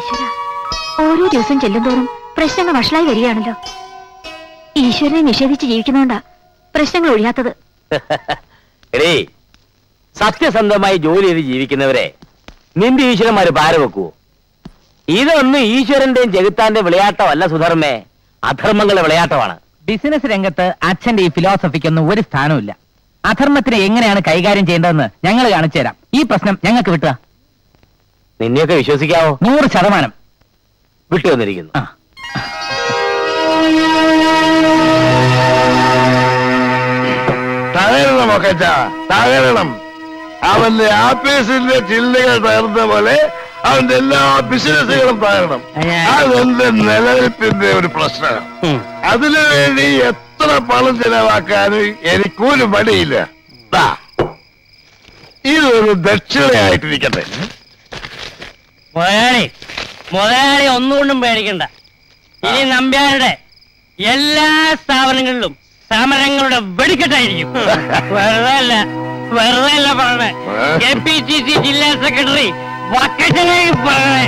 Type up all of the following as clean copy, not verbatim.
ഈശ്വര, ഓരോ ദിവസം ചെല്ലുന്തോറും പ്രശ്നങ്ങൾ വഷളായി വരികയാണല്ലോ. ഈശ്വരനെ നിഷേധിച്ച് ജീവിക്കുന്നോണ്ടാ പ്രശ്നങ്ങൾ ഒഴിയാത്തത്. എടേ, സത്യസന്ധമായി ജോലി ചെയ്ത് ജീവിക്കുന്നവരെ നിന്റെ ഈശ്വരന്മാര് പാര വെക്കുവോ? ഇതൊന്നും ഈശ്വരന്റെയും ജഗത്താന്റെയും വിളയാട്ടമല്ല സുധർമ്മേ, അധർമ്മങ്ങളുടെ വിളയാട്ടമാണ്. ബിസിനസ് രംഗത്ത് അച്ഛന്റെ ഈ ഫിലോസഫിക്കൊന്നും ഒരു സ്ഥാനമില്ല. അധർമ്മത്തിനെ എങ്ങനെയാണ് കൈകാര്യം ചെയ്യേണ്ടതെന്ന് ഞങ്ങൾ കാണിച്ചു തരാം. ഈ പ്രശ്നം ഞങ്ങൾക്ക് വിട്ടുക. നിന്നെയൊക്കെ വിശ്വസിക്കാവോ? 100%. വിട്ടു വന്നിരിക്കുന്നു. തകരണം ഒക്കെ തകരണം. അവന്റെ ആഫീസിന്റെ ചില്ലുകൾ തകർന്ന പോലെ അവന്റെ എല്ലാ ബിസിനസ്സുകളും തകരണം. അതെന്റെ നിലനിൽപ്പിന്റെ ഒരു പ്രശ്നമാണ്. അതിനു വേണ്ടി എത്ര പണം ചെലവാക്കാനും എനിക്കൊരു മടിയില്ല. ഇതൊരു ദക്ഷിണയായിട്ടിരിക്കട്ടെ. മുതലാളി ഒന്നുകൊണ്ടും പേടിക്കണ്ട. ഇനി നമ്പ്യാരുടെ എല്ലാ സ്ഥാപനങ്ങളിലും സമരങ്ങളുടെ വെടിക്കെട്ടായിരിക്കും. വെറുതെ അല്ല പറഞ്ഞേ. KPCC ജില്ലാ സെക്രട്ടറി വക്കച്ചനായി പറഞ്ഞേ.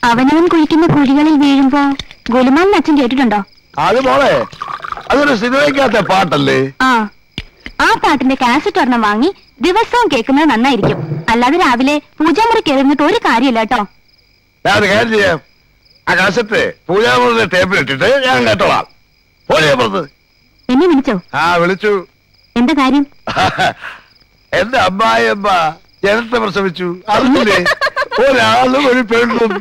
അവനവൻ കുഴിക്കുന്ന കുഴികളിൽ വീഴുമ്പോ ഗുലുമാലിന് അച്ഛൻ കേട്ടിട്ടുണ്ടോ? അത് മോളെ, അതൊരു സിനിമയ്ക്കകത്തെ പാട്ടല്ലേ? ആ പാട്ടിന്റെ കാസറ്റ് ഒരെണ്ണം വാങ്ങി ദിവസവും കേൾക്കുന്നത് നന്നായിരിക്കും. അല്ലാതെ രാവിലെ പൂജാമുറി കയറുന്നിട്ട് ഒരു കാര്യമില്ല കേട്ടോ. ഞാൻ കാര്യം ചെയ്യാം. ആ കാസറ്റ് പൂജാമുറിയുടെ ടേബിൾ ഇട്ടിട്ട് ഞാൻ കേട്ടോളാം. പുറത്ത് എന്നെ വിളിച്ചോ? വിളിച്ചു. എന്താ കാര്യം? എന്റെ അമ്മായിയമ്മ ജനത്തെ പ്രസവിച്ചു. അറിഞ്ഞില്ലേ? ഒരാളും ഒരു പെണ്ണും.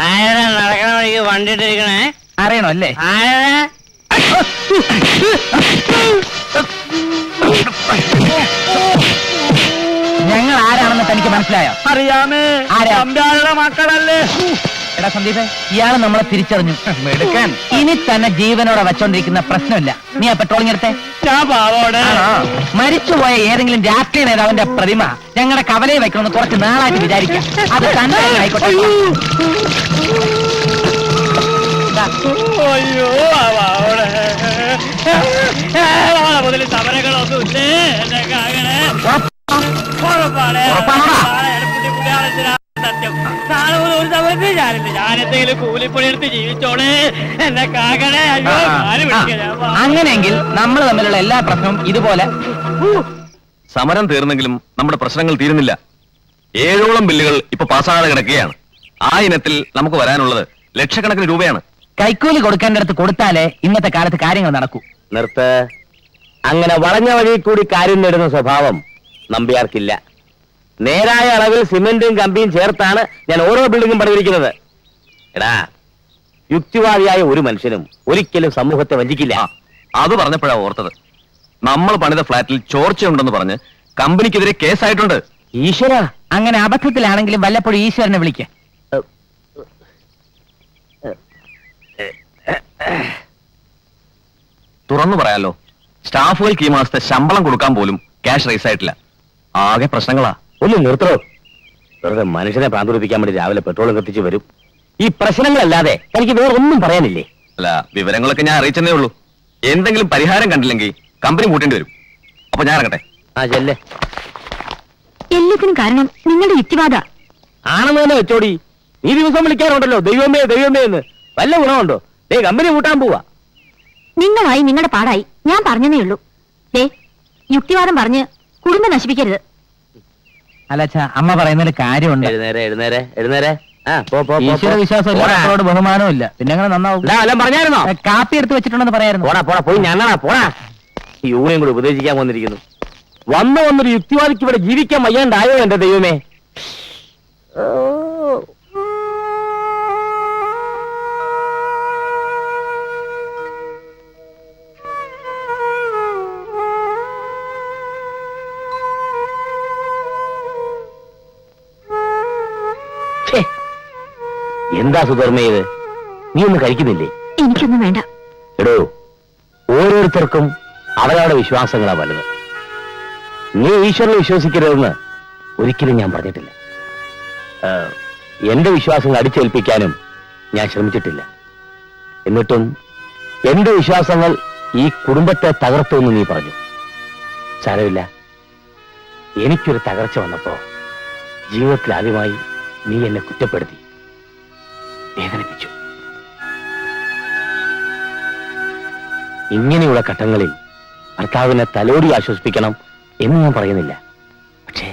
ആരാ നടക്കണ വഴിക്ക് വണ്ടിട്ടിരിക്കണേ? അറിയണോ അല്ലേ? ഞങ്ങൾ ആരാണെന്ന് തനിക്ക് മനസ്സിലായോ? അറിയാമേ. നമ്പ്യാരുടെ മക്കളല്ലേ? എടാ സന്ദീപേ, ഇയാള് നമ്മളെ തിരിച്ചറിഞ്ഞു. എടുക്കാൻ ഇനി തന്നെ ജീവനോടെ വെച്ചോണ്ടിരിക്കുന്ന പ്രശ്നമില്ല. നീ ആ പെട്രോളിംഗ് എടുത്തേ. ഞാൻ പാവോടെ. മരിച്ചുപോയ ഏതെങ്കിലും രാഷ്ട്രീയ നേതാവിന്റെ പ്രതിമ ഞങ്ങളുടെ കവലയിൽ വെക്കണമെന്ന് കുറച്ച് നാളായിട്ട് വിചാരിക്കാം. അത് തന്നെ ആയിക്കോട്ടെ. അയ്യോ, മുതൽ സമരങ്ങളൊന്നുമില്ലേ? എന്നെ കാകണേ. സത്യം. നാളെ മുതൽ ഒരു സമരത്തിൽ ഞാനില്ല. ഞാനെന്തെങ്കിലും കൂലിപ്പണിയെടുത്ത് ജീവിച്ചോളെ. എന്നെ കാകണേ. അയ്യോ, അങ്ങനെയെങ്കിൽ നമ്മൾ തമ്മിലുള്ള എല്ലാ പ്രശ്നവും ഇതുപോലെ. സമരം തീർന്നെങ്കിലും നമ്മുടെ പ്രശ്നങ്ങൾ തീരുന്നില്ല. 7ഓളം ബില്ലുകൾ ഇപ്പൊ പാസ്സാകാതെ കിടക്കുകയാണ്. ആ ഇനത്തിൽ നമുക്ക് വരാനുള്ളത് ലക്ഷക്കണക്കിന് രൂപയാണ്. കൈക്കൂലി കൊടുക്കേണ്ടടുത്ത് കൊടുത്താലേ ഇന്നത്തെ കാലത്ത് കാര്യങ്ങൾ നടക്കൂ. നിർത്ത്. അങ്ങനെ വളഞ്ഞ വഴി കൂടി കാര്യം നേടുന്ന സ്വഭാവം നമ്പ്യാർക്കില്ല. നേരായ അളവിൽ സിമെന്റും കമ്പിയും ചേർത്താണ് ഞാൻ ഓരോ ബിൽഡിംഗും പണിതിരിക്കുന്നത്. എടാ, യുക്തിവാദിയായ ഒരു മനുഷ്യനും ഒരിക്കലും സമൂഹത്തെ വഞ്ചിക്കില്ല. അത് പറഞ്ഞപ്പോഴാ ഓർത്തത്. നമ്മൾ പണിത ഫ്ളാറ്റിൽ ചോർച്ചയുണ്ടെന്ന് പറഞ്ഞ് കമ്പനിക്കെതിരെ കേസായിട്ടുണ്ട്. ഈശ്വര, അങ്ങനെ അബദ്ധത്തിലാണെങ്കിലും വല്ലപ്പോഴും ഈശ്വരനെ വിളിക്ക. തുറന്നു പറയാലോ, സ്റ്റാഫുകൾക്ക് ഈ മാസത്തെ ശമ്പളം കൊടുക്കാൻ പോലും ക്യാഷ് റൈസ് ആയിട്ടില്ല. ആകെ പ്രശ്നങ്ങളാ. ഒന്ന് നിർത്തോ. വെറുതെ മനുഷ്യനെ പ്രാന്തുടിപ്പിക്കാൻ വേണ്ടി രാവിലെ പെട്രോൾ കത്തിച്ച് വരും. ഈ പ്രശ്നങ്ങളല്ലാതെ എനിക്ക് വേറെ ഒന്നും പറയാനില്ലേ? അല്ല, വിവരങ്ങളൊക്കെ ഞാൻ അറിയിച്ചതേ ഉള്ളൂ. എന്തെങ്കിലും പരിഹാരം കണ്ടില്ലെങ്കിൽ കമ്പനി കൂട്ടേണ്ടി വരും. അപ്പൊ ഞാൻ ഇറങ്ങട്ടെ. ചെല്ലേ. എല്ലാത്തിനും കാരണം നിങ്ങളുടെ യുക്തിവാദ ആണെന്ന് തന്നെ വെച്ചോടി. നീ ദിവസം വിളിക്കാറുണ്ടല്ലോ ദൈവമേ ദൈവമേ എന്ന്. വല്ല ഗുണമുണ്ടോ? കമ്പനി കൂട്ടാൻ പോവാ. നിങ്ങളായി നിങ്ങളുടെ പാടായി. ഞാൻ പറഞ്ഞതേ ഉള്ളൂ. യുക്തിവാദം പറഞ്ഞ് കുടുംബം നശിപ്പിക്കരുത്. അല്ലച്ചാ, അമ്മ പറയുന്നതിൽ കാര്യമുണ്ട്. എഴുന്നേരെ. ഈശ്വര വിശ്വാസം ബഹുമാനവും ഇല്ല. പിന്നെ അങ്ങനെ നന്നാവും. പറഞ്ഞായിരുന്നോ? കാപ്പി എടുത്ത് വെച്ചിട്ടുണ്ടെന്ന് പറയായിരുന്നു. പോടാ പോയി ഞാനാ പോടാ. യൂണിയൻ കൂടി ഉപദേശിക്കാൻ വന്നിരിക്കുന്നു. വന്നൊരു യുക്തിവാദിക്ക് ഇവിടെ ജീവിക്കാൻ വയ്യാണ്ടായോ എന്റെ ദൈവമേ. എന്താ സുധർമ്മ ഇത്? നീ ഒന്നും കഴിക്കുന്നില്ലേ? എനിക്കൊന്നും വേണ്ട. എടോ, ഓരോരുത്തർക്കും അവരവരുടെ വിശ്വാസങ്ങളാ വലുത്. നീ ഈശ്വരനെ വിശ്വസിക്കരുതെന്ന് ഒരിക്കലും ഞാൻ പറഞ്ഞിട്ടില്ല. എന്റെ വിശ്വാസങ്ങൾ അടിച്ചേൽപ്പിക്കാനും ഞാൻ ശ്രമിച്ചിട്ടില്ല. എന്നിട്ടും എന്റെ വിശ്വാസങ്ങൾ ഈ കുടുംബത്തെ തകർത്തുവെന്ന് നീ പറഞ്ഞു. സാരമില്ല, എനിക്കൊരു തകർച്ച വന്നപ്പോ ജീവിതത്തിൽ ആദ്യമായി നീ എന്നെ കുറ്റപ്പെടുത്തി, വേദനിപ്പിച്ചു. ഇങ്ങനെയുള്ള ഘട്ടങ്ങളിൽ ഭർത്താവിനെ തലോടി ആശ്വസിപ്പിക്കണം എന്ന് ഞാൻ പറയുന്നില്ല. പക്ഷേ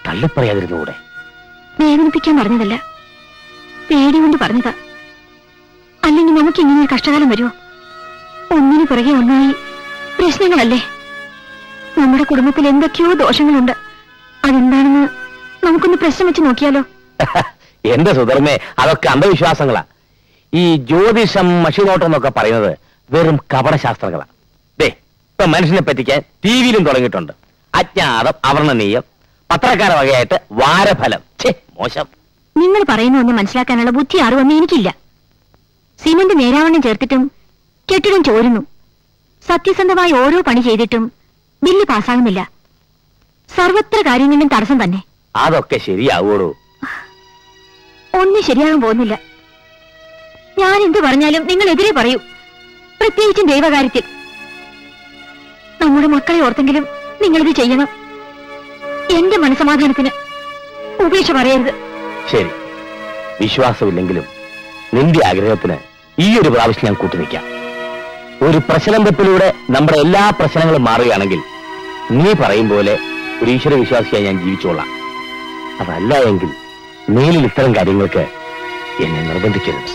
തള്ളിപ്പറയാതിരുന്നുകൂടെ? വേദനിപ്പിക്കാൻ പറഞ്ഞതല്ല, പേടി കൊണ്ട് പറഞ്ഞതാ. അല്ലെങ്കിൽ നമുക്ക് ഇങ്ങനെ കഷ്ടകാലം വരുമോ? ഒന്നിനു പുറകെ ഒന്നായി പ്രശ്നങ്ങളല്ലേ? നമ്മുടെ കുടുംബത്തിൽ എന്തൊക്കെയോ ദോഷങ്ങളുണ്ട്. അതെന്താണെന്ന് നമുക്കൊന്ന് പ്രശ്നം വെച്ച് നോക്കിയാലോ? എന്റെ സുധർമ്മേ, അതൊക്കെ അന്ധവിശ്വാസങ്ങളാ. ഈ ജ്യോതിഷം, മഷിനോട്ടം എന്നൊക്കെ പറയുന്നത് വെറും കപടശാസ്ത്രങ്ങളാ. ദേ, ഇപ്പൊ മനുഷ്യനെ പറ്റിക്കാൻ ടിവിയിലും തുടങ്ങിയിട്ടുണ്ട്. അജ്ഞാതം, അവർണനീയം, പത്രക്കാര വകയായിട്ട് വാരഫലം. മോശം. നിങ്ങൾ പറയുന്ന ഒന്ന് മനസ്സിലാക്കാനുള്ള ബുദ്ധി അറിവൊന്നും എനിക്കില്ല. സിമന്റ് നേരാവണ്ണം ചേർത്തിട്ടും കെട്ടിടം ചോരുന്നു. സത്യസന്ധമായി ഓരോ പണി ചെയ്തിട്ടും ബില്ല് പാസ്സാകുന്നില്ല. സർവത്ര കാര്യങ്ങളിലും തടസ്സം തന്നെ. അതൊക്കെ ശരിയാവൂടൂ? ഒന്നും ശരിയാകാൻ പോകുന്നില്ല. ഞാൻ എന്ത് പറഞ്ഞാലും നിങ്ങൾ എതിരെ പറയൂ, പ്രത്യേകിച്ചും ദൈവകാര്യത്തിൽ. നമ്മുടെ മക്കളെ ഓർത്തെങ്കിലും നിങ്ങളിത് ചെയ്യണം. എന്റെ മനസമാധാനത്തിന് ഉപേക്ഷ പറയരുത്. ശരി, വിശ്വാസമില്ലെങ്കിലും നിന്റെ ആഗ്രഹത്തിന് ഈ ഒരു പ്രാവശ്യം ഞാൻ കൂട്ടുനിൽക്കാം. ഒരു പ്രശ്നം വെപ്പിലൂടെ നമ്മുടെ എല്ലാ പ്രശ്നങ്ങളും മാറുകയാണെങ്കിൽ നീ പറയും പോലെ ഒരു ഈശ്വര വിശ്വാസിയായി ഞാൻ ജീവിച്ചോളാം. അതല്ല എങ്കിൽ മേലിൽ ഇത്തരം കാര്യങ്ങൾക്ക് എന്നെ നിർബന്ധിക്കരുത്.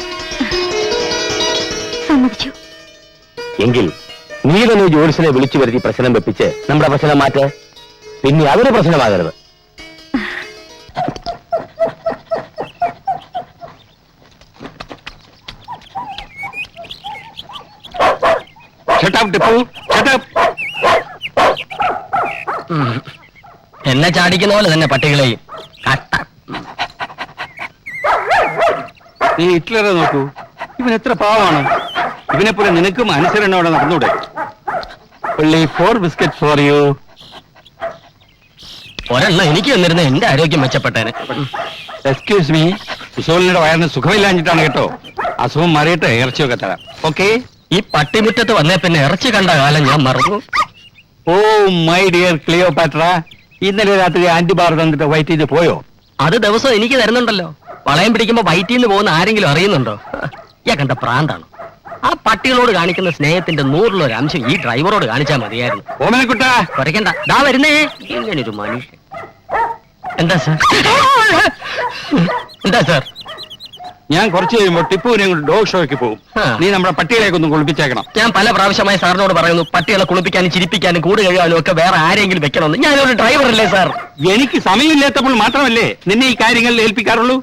സമ്മതിച്ചു. എങ്കിൽ നീ തന്നെ ജോലിസിനെ വിളിച്ചു വരുത്തി പ്രശ്നം വെപ്പിച്ച് നമ്മുടെ പ്രശ്നം മാറ്റ്. പിന്നെ അതൊരു പ്രശ്നമാകരുത്. എന്നെ ചാടിക്കുന്ന പോലെ തന്നെ പട്ടികളെയും. നീ ഹിറ്റ്ലറെ നോക്കൂ, ഇവൻ എത്ര പാവാണ്. ഇവനെ പോലെ നിനക്കും അനുസരണയോടെ നടന്നൂടെ? പുള്ളി 4 ബിസ്ക്കറ്റ് ഫോർ യു. ഒരെണ്ണം എനിക്ക് വന്നിരുന്ന എന്റെ ആരോഗ്യം മെച്ചപ്പെട്ടേനെ. എക്സ്ക്യൂസ് മീ, മുസോളിനിയുടെ വയറിന് സുഖമില്ലാഞ്ഞിട്ടാണ് കേട്ടോ. അസുഖം മാറിയിട്ട് ഇറച്ചിയൊക്കെ തരാം. ഓക്കെ? ഈ പട്ടിമുറ്റത്ത് വന്നേ പിന്നെ ഇറച്ചി കണ്ട കാലം ഞാൻ മറന്നു. ഓ മൈ ഡിയർ ക്ലിയോപാട്ര, ഇന്നലെ രാത്രി ആന്റിബാർ തന്നിട്ട് വൈറ്റ് ചെയ്ത് പോയോ? അത് ദിവസം എനിക്ക് തരുന്നുണ്ടല്ലോ. വളയം പിടിക്കുമ്പോ വയറ്റിൽ നിന്ന് പോകുന്ന ആരെങ്കിലും അറിയുന്നുണ്ടോ? ഞാൻ കണ്ട പ്രാന്താണ്. ആ പട്ടികളോട് കാണിക്കുന്ന സ്നേഹത്തിന്റെ 100 അംശം ഈ ഡ്രൈവറോട് കാണിച്ചാൽ മതിയായിരുന്നു. ഓമനക്കുട്ട, കുറയ്ക്കണ്ട, ദാ വരുന്നേ. ഇങ്ങനൊരു മനുഷ്യൻ. എന്താ സാർ? എന്താ സാർ? ഞാൻ കുറച്ച് കഴിയുമ്പോൾ ടിപ്പുവിനെ കൊണ്ട് ഡോഗ് ഷോയ്ക്ക് പോകും. നീ നമ്മുടെ പട്ടികളെയൊക്കെ ഒന്ന് കുളിപ്പിച്ചേക്കണം. ഞാൻ പല പ്രാവശ്യമായി സാറിനോട് പറയുന്നു, പട്ടികളെ കുളിപ്പിക്കാനും ചിരിപ്പിക്കാനും കൂട് കഴുകാനും ഒക്കെ വേറെ ആരെങ്കിലും വെക്കണമെന്ന്. ഞാനൊരു ഡ്രൈവറല്ലേ സാർ? എനിക്ക് സമയമില്ലാത്തപ്പോൾ മാത്രമല്ലേ നിന്നെ ഈ കാര്യങ്ങളിൽ ഏൽപ്പിക്കാറുള്ളൂ.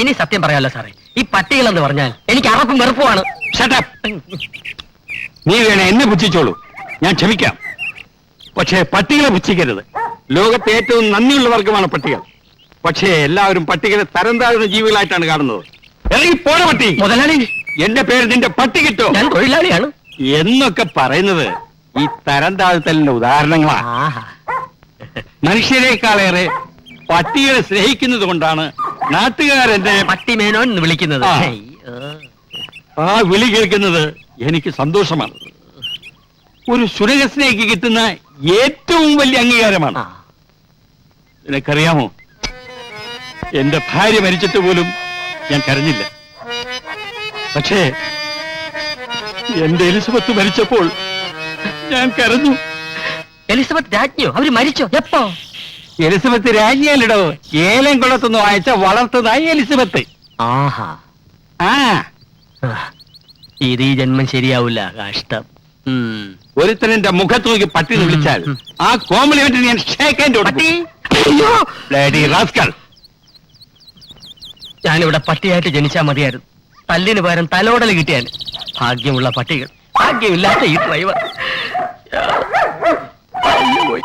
ഇനി സത്യം പറയാമല്ലോ സാറേ, ഈ പട്ടികൾ എന്ന് പറഞ്ഞാൽ എനിക്ക് അറപ്പും വെറുപ്പുമാണ്. നീ വേണേ എന്നെ പുച്ഛിച്ചോളൂ, ഞാൻ ക്ഷമിക്കാം. പക്ഷേ പട്ടികളെ പുച്ഛിക്കരുത്. ലോകത്തെ ഏറ്റവും നന്ദിയുള്ള വർഗമാണ് പട്ടികൾ. പക്ഷേ എല്ലാവരും പട്ടികളെ തരം താഴ്ന്ന ജീവികളായിട്ടാണ് കാണുന്നത്. ഇറങ്ങി പോണ പട്ടി. മുതലാളി, എന്റെ പേര് നിന്റെ പട്ടി കിട്ടോ? ഞാൻ തൊഴിലാളിയാണ് എന്നൊക്കെ പറയുന്നത് ഈ തരം താഴ്ത്തലിന്റെ ഉദാഹരണങ്ങളാ. മനുഷ്യരെക്കാളേറെ പട്ടികളെ സ്നേഹിക്കുന്നത് കൊണ്ടാണ് നാട്ടുകാരെന്നെ പട്ടി മേനോൻ എന്ന് വിളിക്കുന്നത്. ആ വിളി കേൾക്കുന്നത് എനിക്ക് സന്തോഷമാണ്. ഒരു സുരകസ്നേഹിക്ക് കിട്ടുന്ന ഏറ്റവും വലിയ അംഗീകാരമാണ്. നിനക്കറിയാമോ, എന്റെ ഭാര്യ മരിച്ചിട്ട് പോലും ഞാൻ കരഞ്ഞില്ല. പക്ഷേ എന്റെ എലിസബത്ത് മരിച്ചപ്പോൾ ഞാൻ കരഞ്ഞു. എലിസബത്ത് രാജ്ഞിയോ? അവര് മരിച്ചോ? എപ്പോ? എലിസബത്ത് രാജ്ഞിയല്ലടോ, ഏലം കുളത്തുനിന്ന് വായിച്ച വളർത്തതായി എലിസബത്ത്. ആഹാ. ആ, ഇത് ഈ ജന്മം ശരിയാവില്ല. കഷ്ടം. ഒരുത്തൻ എന്റെ മുഖത്ത് നോക്കി പട്ടി എന്ന് വിളിച്ചാൽ ആ കോംപ്ലിമെന്റിന് ഞാൻ ഷേക്ക് ഹാൻഡ് കൊടുക്കും. ഞാനിവിടെ പട്ടിയായിട്ട് ജനിച്ചാ മതിയായിരുന്നു. തല്ലിന് പകരം തലോടൽ കിട്ടിയാൽ. ഭാഗ്യമുള്ള പട്ടികൾ, ഭാഗ്യമില്ലാത്ത ഈ ഡ്രൈവർ.